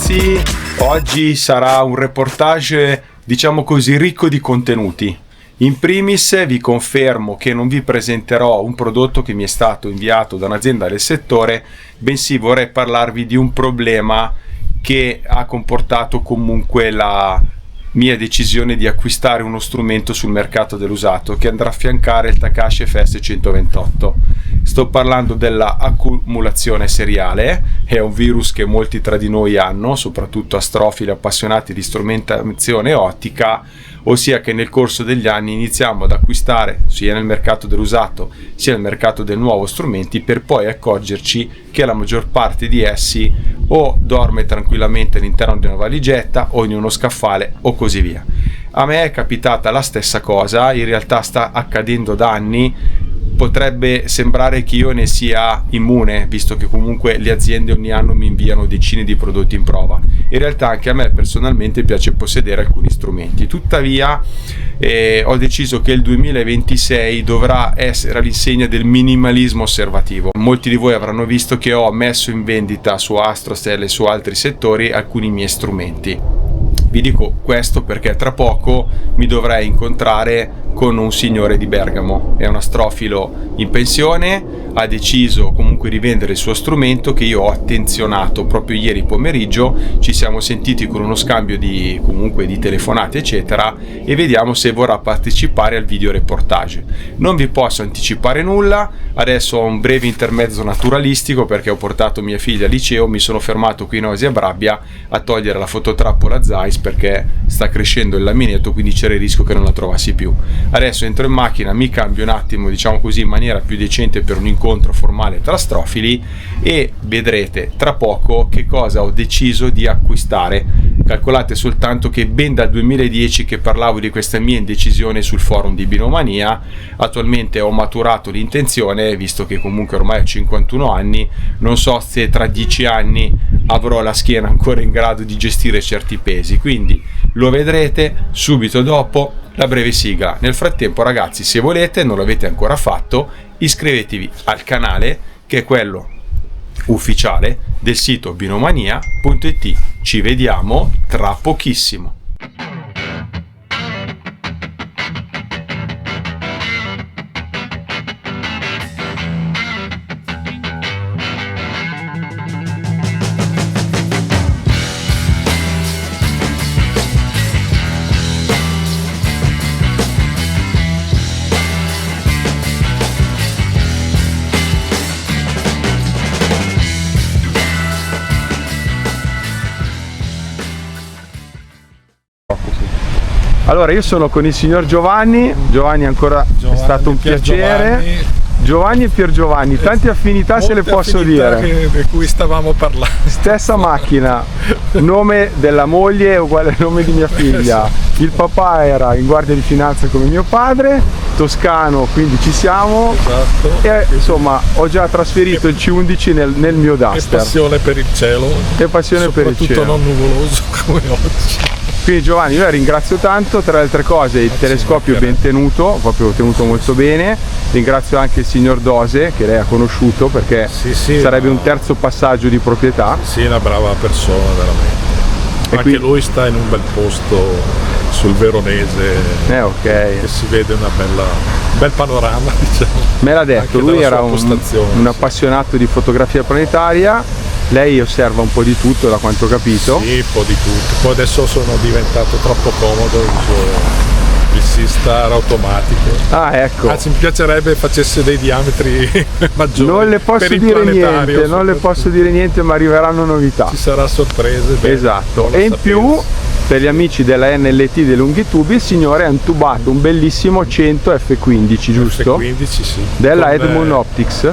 ragazzi, oggi sarà un reportage, diciamo così, ricco di contenuti. In primis vi confermo che non vi presenterò un prodotto che mi è stato inviato da un'azienda del settore, bensì vorrei parlarvi di un problema che ha comportato comunque la mia decisione di acquistare uno strumento sul mercato dell'usato che andrà a affiancare il Takashi FS 128. Sto parlando della accumulazione seriale, è un virus che molti tra di noi hanno, soprattutto astrofili appassionati di strumentazione ottica, ossia che nel corso degli anni iniziamo ad acquistare sia nel mercato dell'usato sia nel mercato del nuovo strumenti, per poi accorgerci che la maggior parte di essi o dorme tranquillamente all'interno di una valigetta o in uno scaffale o così via. A me è capitata la stessa cosa, in realtà sta accadendo da anni. Potrebbe sembrare che io ne sia immune, visto che comunque le aziende ogni anno mi inviano decine di prodotti in prova. In realtà anche a me personalmente piace possedere alcuni strumenti. Tuttavia ho deciso che il 2026 dovrà essere all'insegna del minimalismo osservativo. Molti di voi avranno visto che ho messo in vendita su Astrostel e su altri settori alcuni miei strumenti. Vi dico questo perché tra poco mi dovrei incontrare con un signore di Bergamo, è un astrofilo in pensione, ha deciso comunque di vendere il suo strumento che io ho attenzionato proprio ieri pomeriggio. Ci siamo sentiti con uno scambio di telefonate eccetera e vediamo se vorrà partecipare al video reportage. Non vi posso anticipare nulla, adesso ho un breve intermezzo naturalistico perché ho portato mia figlia al liceo, mi sono fermato qui in Osia Brabbia a togliere la fototrappola Zeiss perché sta crescendo il lamineto, quindi c'era il rischio che non la trovassi più. Adesso entro in macchina, mi cambio un attimo, diciamo così, in maniera più decente per un incontro formale tra astrofili e vedrete tra poco che cosa ho deciso di acquistare. Calcolate soltanto che ben dal 2010 che parlavo di questa mia indecisione sul forum di Binomania, attualmente ho maturato l'intenzione, visto che comunque ormai ho 51 anni, non so se tra 10 anni avrò la schiena ancora in grado di gestire certi pesi, quindi lo vedrete subito dopo la breve sigla. Nel frattempo ragazzi, se volete, non l'avete ancora fatto, iscrivetevi al canale che è quello ufficiale del sito binomania.it. Ci vediamo tra pochissimo. Allora, io sono con il signor Giovanni ancora è stato un piacere. Giovanni e Pier Giovanni, tante affinità. Molte se le posso dire. Di cui stavamo parlando. Stessa macchina, nome della moglie è uguale al nome di mia figlia. Il papà era in guardia di finanza come mio padre, toscano, quindi ci siamo. Esatto. E insomma, ho già trasferito il C11 nel mio Duster. E passione per il cielo. E passione per il cielo. Soprattutto non nuvoloso come oggi. Quindi Giovanni, io la ringrazio tanto, tra le altre cose il telescopio è ben tenuto, proprio tenuto molto bene. Ringrazio anche il signor Dose che lei ha conosciuto perché sarebbe un terzo passaggio di proprietà. Sì, una brava persona veramente. E anche lui sta in un bel posto sul Veronese, okay. Che si vede un bel panorama, diciamo. Me l'ha detto, anche lui era un appassionato di fotografia planetaria. Lei osserva un po' di tutto, da quanto ho capito. Sì, un po' di tutto. Poi adesso sono diventato troppo comodo il Seastar automatico. Ah, ecco. Anzi, mi piacerebbe facesse dei diametri maggiori. Non le posso dire niente, non le posso dire niente, ma arriveranno novità. Ci sarà sorprese. Esatto. E in più, per gli amici della NLT dei lunghi tubi, il signore ha intubato un bellissimo 100 F15, giusto? F15, sì. Della Edmund Optics.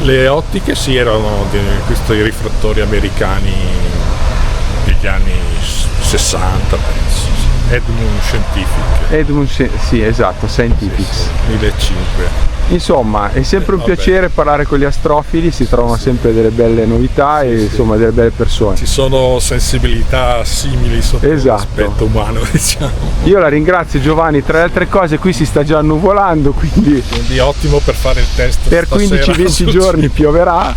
Le ottiche sì, erano questi rifrattori americani degli anni 60, penso. Edmund Scientific. Edmund, sì, esatto, Scientifics. 1005. Insomma, è sempre un piacere parlare con gli astrofili, si trovano sempre delle belle novità e insomma delle belle persone. Ci sono sensibilità simili sotto l'aspetto umano, diciamo. Io la ringrazio Giovanni, tra le altre cose qui si sta già annuvolando, quindi ottimo per fare il test. Per 15-20 giorni pioverà.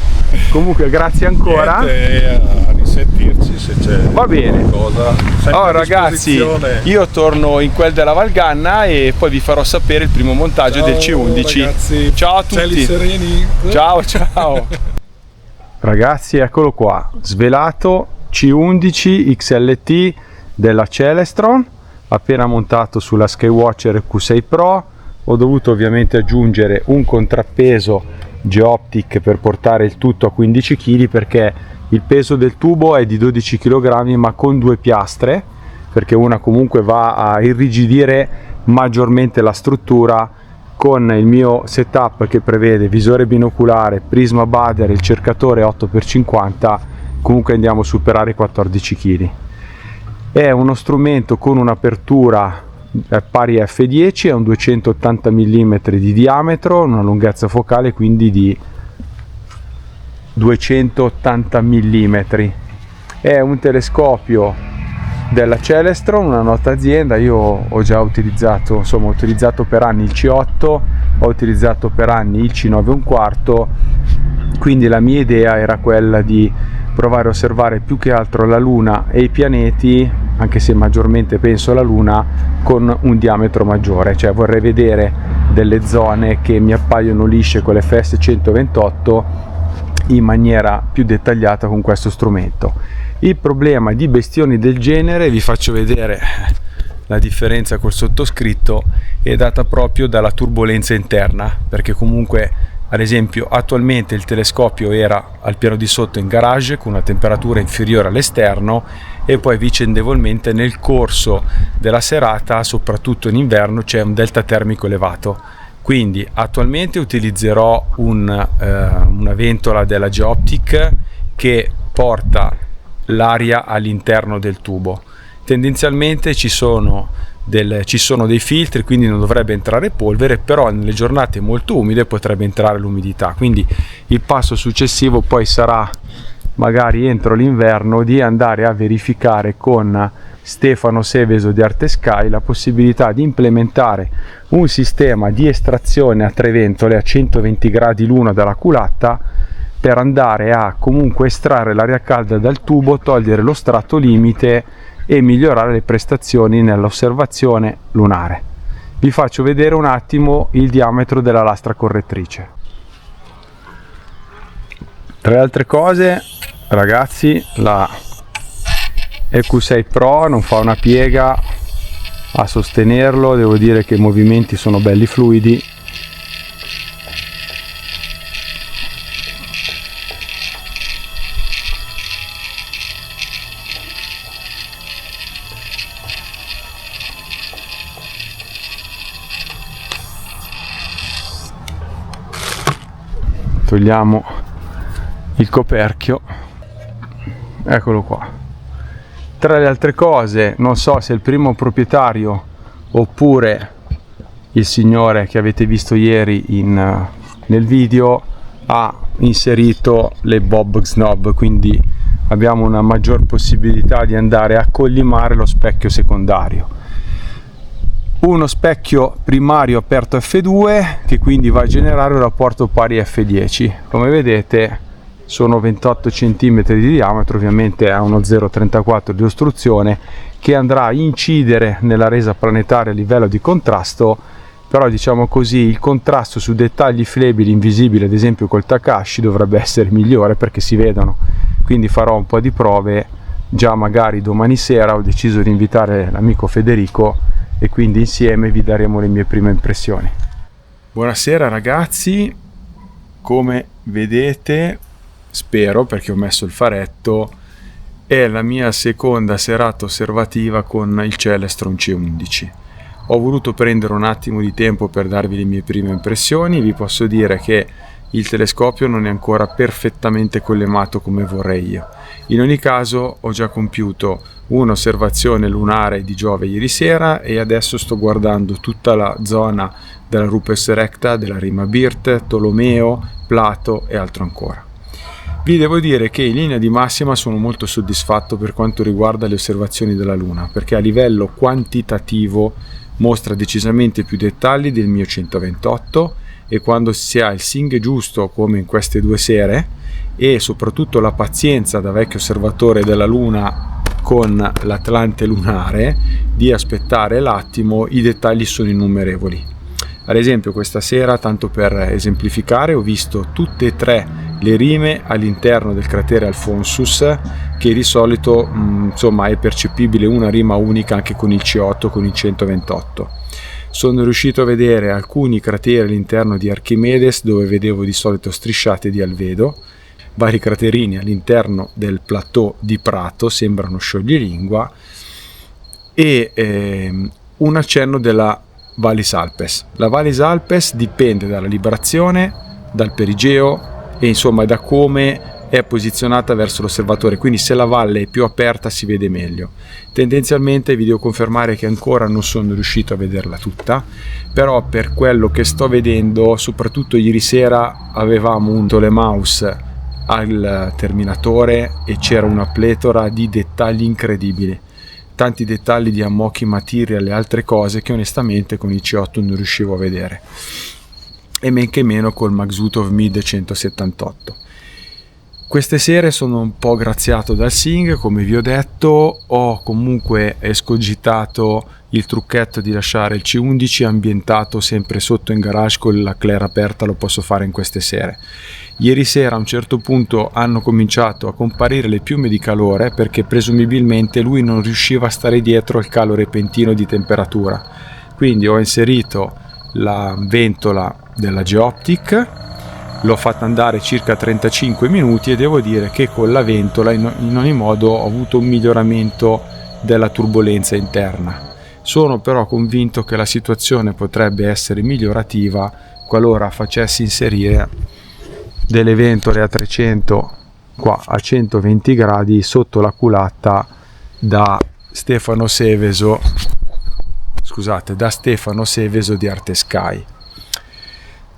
Comunque grazie ancora. Niente, a risentirci se c'è qualcosa. Oh ragazzi, io torno in quel della Valganna e poi vi farò sapere il primo montaggio del C11. Ragazzi, ciao a tutti. Cieli sereni. Ciao. Ragazzi, eccolo qua, svelato C11 XLT della Celestron, appena montato sulla Skywatcher Q6 Pro. Ho dovuto ovviamente aggiungere un contrappeso Geoptic per portare il tutto a 15 kg, perché il peso del tubo è di 12 kg ma con 2 piastre, perché una comunque va a irrigidire maggiormente la struttura. Con il mio setup che prevede visore binoculare, prisma Bader e il cercatore 8x50 comunque andiamo a superare i 14 kg. È uno strumento con un'apertura pari F10, è un 280 mm di diametro, una lunghezza focale quindi di 280 mm. È un telescopio della Celestron, una nota azienda. Io ho già utilizzato, insomma, ho utilizzato per anni il C8, ho utilizzato per anni il C9 1/4, quindi la mia idea era quella di provare a osservare più che altro la Luna e i pianeti, anche se maggiormente penso alla Luna, con un diametro maggiore, cioè vorrei vedere delle zone che mi appaiono lisce con l'FS 128 in maniera più dettagliata con questo strumento. Il problema di bestioni del genere, vi faccio vedere la differenza col sottoscritto, è data proprio dalla turbolenza interna, perché comunque ad esempio attualmente il telescopio era al piano di sotto in garage con una temperatura inferiore all'esterno e poi vicendevolmente nel corso della serata, soprattutto in inverno, c'è un delta termico elevato. Quindi attualmente utilizzerò una ventola della Geoptic che porta l'aria all'interno del tubo. Tendenzialmente ci sono dei filtri, quindi non dovrebbe entrare polvere, però nelle giornate molto umide potrebbe entrare l'umidità. Quindi il passo successivo poi sarà, magari entro l'inverno, di andare a verificare con Stefano Seveso di Arte Sky la possibilità di implementare un sistema di estrazione a 3 ventole a 120 gradi l'una dalla culatta, per andare a comunque estrarre l'aria calda dal tubo, togliere lo strato limite e migliorare le prestazioni nell'osservazione lunare. Vi faccio vedere un attimo il diametro della lastra correttrice. Tra le altre cose, ragazzi, la EQ6 Pro non fa una piega a sostenerlo, devo dire che i movimenti sono belli fluidi. Togliamo il coperchio, eccolo qua. Tra le altre cose, non so se il primo proprietario oppure il signore che avete visto ieri nel video ha inserito le Bob Snob, quindi abbiamo una maggior possibilità di andare a collimare lo specchio secondario. Uno specchio primario aperto F2 che quindi va a generare un rapporto pari F10. Come vedete sono 28 cm di diametro, ovviamente ha uno 0,34 di ostruzione che andrà a incidere nella resa planetaria a livello di contrasto, però diciamo così il contrasto su dettagli flebili invisibili, ad esempio col Takashi, dovrebbe essere migliore perché si vedono. Quindi farò un po' di prove, già magari domani sera ho deciso di invitare l'amico Federico e quindi insieme vi daremo le mie prime impressioni. Buonasera ragazzi, come vedete, spero perché ho messo il faretto, è la mia seconda serata osservativa con il Celestron C11. Ho voluto prendere un attimo di tempo per darvi le mie prime impressioni. Vi posso dire che il telescopio non è ancora perfettamente collimato come vorrei io. In ogni caso ho già compiuto un'osservazione lunare di Giove ieri sera e adesso sto guardando tutta la zona della Rupes Erecta, della Rima Birt, Tolomeo, Plato e altro ancora. Vi devo dire che in linea di massima sono molto soddisfatto per quanto riguarda le osservazioni della Luna, perché a livello quantitativo mostra decisamente più dettagli del mio 128, e quando si ha il SING giusto, come in queste 2 sere, e soprattutto la pazienza da vecchio osservatore della Luna con l'Atlante lunare di aspettare l'attimo, i dettagli sono innumerevoli. Ad esempio questa sera, tanto per esemplificare, ho visto tutte e 3 le rime all'interno del cratere Alphonsus, che di solito è percepibile una rima unica anche con il C8, con il 128. Sono riuscito a vedere alcuni crateri all'interno di Archimedes, dove vedevo di solito strisciate di alvedo, vari craterini all'interno del plateau di Prato, sembrano scioglilingua, e un accenno della Vallis Alpes. La Vallis Alpes dipende dalla librazione, dal perigeo e insomma da come è posizionata verso l'osservatore, quindi se la valle è più aperta si vede meglio. Tendenzialmente vi devo confermare che ancora non sono riuscito a vederla tutta, però per quello che sto vedendo, soprattutto ieri sera avevamo un Ptolemaus al terminatore e c'era una pletora di dettagli incredibili, tanti dettagli di ammocchi, material e altre cose che onestamente con il C8 non riuscivo a vedere, e men che meno col Maksutov Mid 178. Queste sere sono un po' graziato dal SING, come vi ho detto. Ho comunque escogitato il trucchetto di lasciare il C11 ambientato sempre sotto in garage con la Claire aperta, lo posso fare in queste sere. Ieri sera a un certo punto hanno cominciato a comparire le piume di calore, perché presumibilmente lui non riusciva a stare dietro al calo repentino di temperatura. Quindi ho inserito la ventola della Geoptic, l'ho fatta andare circa 35 minuti e devo dire che con la ventola in ogni modo ho avuto un miglioramento della turbolenza interna. Sono però convinto che la situazione potrebbe essere migliorativa qualora facessi inserire delle ventole a 300 qua a 120 gradi sotto la culatta da Stefano Seveso di Arte Sky.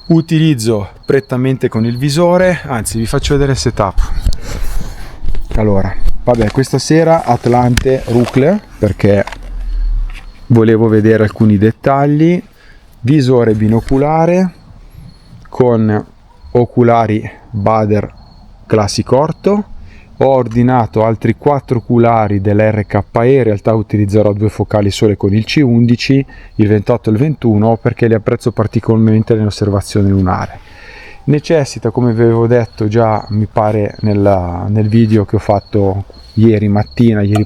Utilizzo prettamente con il visore, anzi vi faccio vedere il setup. Allora, questa sera Atlante Ruckler, perché volevo vedere alcuni dettagli, visore binoculare con oculari Bader Classic Orto. Ho ordinato altri 4 oculari dell'RKE, in realtà utilizzerò 2 focali sole con il C11, il 28 e il 21, perché li apprezzo particolarmente nell'osservazione lunare. Necessita, come vi avevo detto già mi pare nel video che ho fatto ieri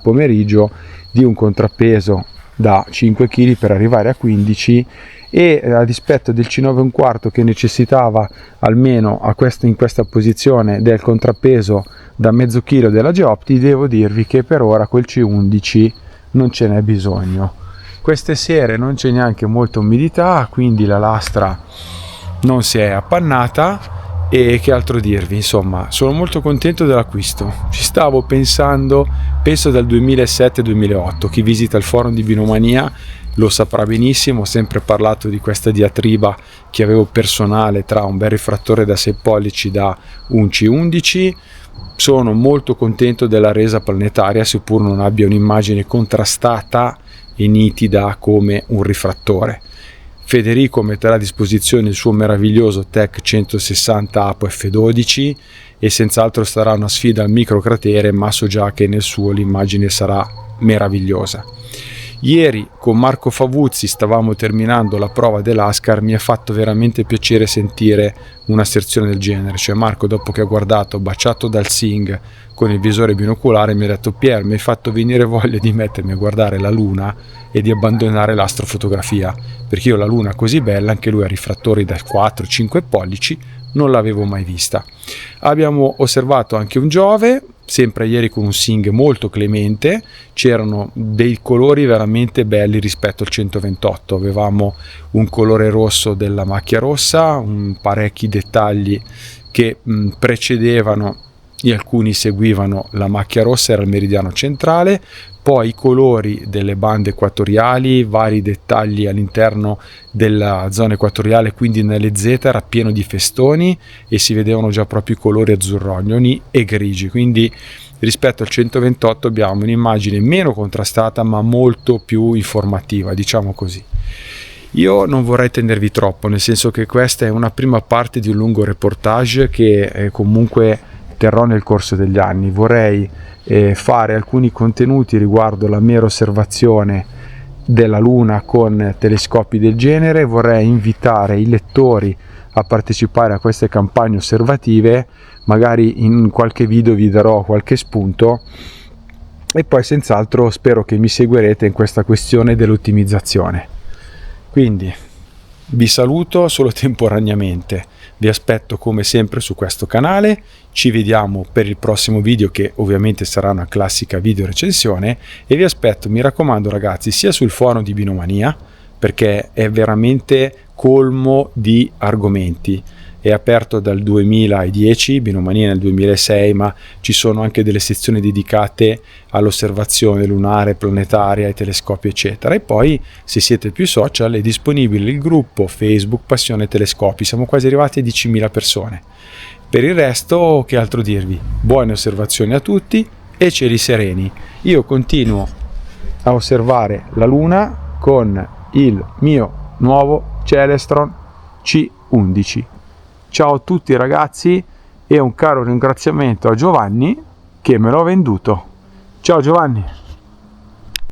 pomeriggio, di un contrappeso da 5 kg per arrivare a 15, e a dispetto del C9 che necessitava almeno in questa posizione del contrappeso da mezzo chilo della Geopti, devo dirvi che per ora col C11 non ce n'è bisogno. Queste sere non c'è neanche molta umidità, quindi la lastra non si è appannata, e che altro dirvi, insomma sono molto contento dell'acquisto. Ci stavo pensando, penso dal 2007-2008, chi visita il forum di Binomania lo saprà benissimo. Ho sempre parlato di questa diatriba che avevo personale tra un bel rifrattore da 6 pollici da un C11. Sono molto contento della resa planetaria, seppur non abbia un'immagine contrastata e nitida come un rifrattore. Federico metterà a disposizione il suo meraviglioso Tech 160 Apo F12 e senz'altro sarà una sfida al microcratere, ma so già che nel suo l'immagine sarà meravigliosa. Ieri con Marco Favuzzi stavamo terminando la prova dell'Ascar, mi ha fatto veramente piacere sentire una sezione del genere, cioè Marco, dopo che ha guardato baciato dal SING con il visore binoculare, mi ha detto: Pier, mi hai fatto venire voglia di mettermi a guardare la luna e di abbandonare l'astrofotografia, perché io la luna così bella, anche lui ha rifrattori da 4-5 pollici, non l'avevo mai vista. Abbiamo osservato anche un Giove, sempre ieri con un SING molto clemente, c'erano dei colori veramente belli rispetto al 128, avevamo un colore rosso della macchia rossa, parecchi dettagli che precedevano e alcuni seguivano la macchia rossa, era il meridiano centrale, poi i colori delle bande equatoriali, vari dettagli all'interno della zona equatoriale, quindi nelle Z era pieno di festoni e si vedevano già proprio i colori azzurrognoni e grigi, quindi rispetto al 128 abbiamo un'immagine meno contrastata ma molto più informativa, diciamo così. Io non vorrei tenervi troppo, nel senso che questa è una prima parte di un lungo reportage che comunque terrò nel corso degli anni. Vorrei fare alcuni contenuti riguardo la mera osservazione della Luna con telescopi del genere, vorrei invitare i lettori a partecipare a queste campagne osservative, magari in qualche video vi darò qualche spunto e poi senz'altro spero che mi seguirete in questa questione dell'ottimizzazione. Quindi vi saluto solo temporaneamente, vi aspetto come sempre su questo canale, ci vediamo per il prossimo video che ovviamente sarà una classica video recensione e vi aspetto, mi raccomando ragazzi, sia sul forum di Binomania perché è veramente colmo di argomenti. È aperto dal 2010, Binomania nel 2006, ma ci sono anche delle sezioni dedicate all'osservazione lunare, planetaria, ai telescopi eccetera. E poi se siete più social è disponibile il gruppo Facebook Passione Telescopi, siamo quasi arrivati a 10.000 persone. Per il resto che altro dirvi? Buone osservazioni a tutti e cieli sereni. Io continuo a osservare la Luna con il mio nuovo Celestron C11. Ciao a tutti ragazzi e un caro ringraziamento a Giovanni che me l'ha venduto. Ciao Giovanni!